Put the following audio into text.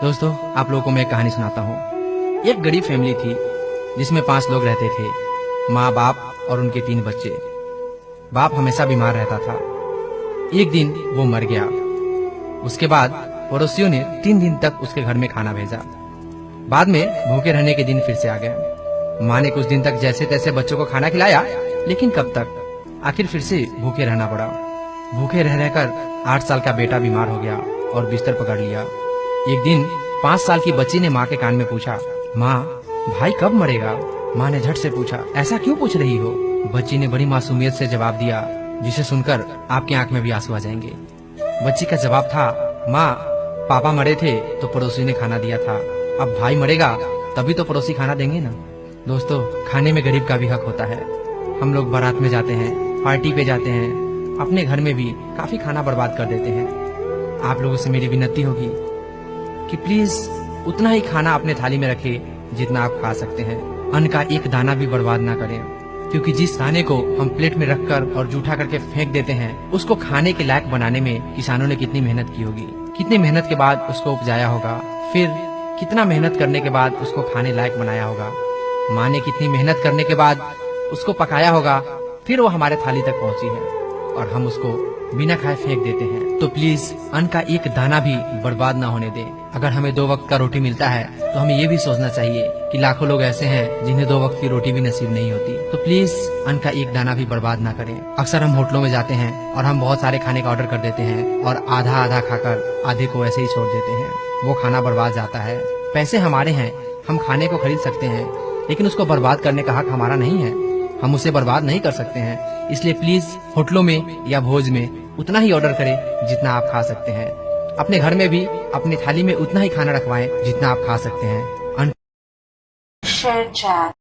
दोस्तों, आप लोगों को मैं एक कहानी सुनाता हूँ। एक गरीब फैमिली थी जिसमें 5 लोग रहते थे, माँ, बाप और उनके 3 बच्चे। बाप हमेशा बीमार रहता था। एक दिन वो मर गया। उसके बाद पड़ोसियों ने 3 दिन तक उसके घर में खाना भेजा। बाद में भूखे रहने के दिन फिर से आ गए। माँ ने कुछ दिन तक जैसे तैसे बच्चों को खाना खिलाया, लेकिन कब तक? आखिर फिर से भूखे रहना पड़ा। भूखे रह रहकर 8 साल का बेटा बीमार हो गया और बिस्तर पकड़ लिया। एक दिन 5 साल की बच्ची ने माँ के कान में पूछा, माँ, भाई कब मरेगा? माँ ने झट से पूछा, ऐसा क्यों पूछ रही हो? बच्ची ने बड़ी मासूमियत से जवाब दिया, जिसे सुनकर आपकी आंख में भी आंसू आ जाएंगे। बच्ची का जवाब था, माँ, पापा मरे थे तो पड़ोसी ने खाना दिया था, अब भाई मरेगा तभी तो पड़ोसी खाना देंगे ना। दोस्तों, खाने में गरीब का भी हक होता है। हम लोग बारात में जाते हैं, पार्टी पे जाते हैं, अपने घर में भी काफी खाना बर्बाद कर देते हैं। आप लोगों से मेरी विनती होगी कि प्लीज उतना ही खाना अपने थाली में रखें जितना आप खा सकते हैं। अन्न का एक दाना भी बर्बाद ना करें, क्योंकि जिस दाने को हम प्लेट में रखकर और जूठा करके फेंक देते हैं, उसको खाने के लायक बनाने में किसानों ने कितनी मेहनत की होगी, कितनी मेहनत के बाद उसको उपजाया होगा, फिर कितना मेहनत करने के बाद उसको खाने लायक बनाया होगा। माँ ने कितनी मेहनत करने के बाद उसको पकाया होगा, फिर वो हमारे थाली तक पहुँची है और हम उसको बिना खाए फेंक देते हैं। तो प्लीज अन्न का एक दाना भी बर्बाद ना होने दें। अगर हमें 2 वक्त का रोटी मिलता है तो हमें ये भी सोचना चाहिए कि लाखों लोग ऐसे हैं जिन्हें 2 वक्त की रोटी भी नसीब नहीं होती। तो प्लीज अन्न का एक दाना भी बर्बाद ना करें। अक्सर हम होटलों में जाते हैं और हम बहुत सारे खाने का ऑर्डर कर देते हैं और आधा आधा खाकर आधे को ऐसे ही छोड़ देते हैं। वो खाना बर्बाद जाता है। पैसे हमारे हैं, हम खाने को खरीद सकते हैं, लेकिन उसको बर्बाद करने का हक हमारा नहीं है। हम उसे बर्बाद नहीं कर सकते हैं। इसलिए प्लीज होटलों में या भोज में उतना ही ऑर्डर करें जितना आप खा सकते हैं। अपने घर में भी अपनी थाली में उतना ही खाना रखवाएं जितना आप खा सकते हैं। Share chat.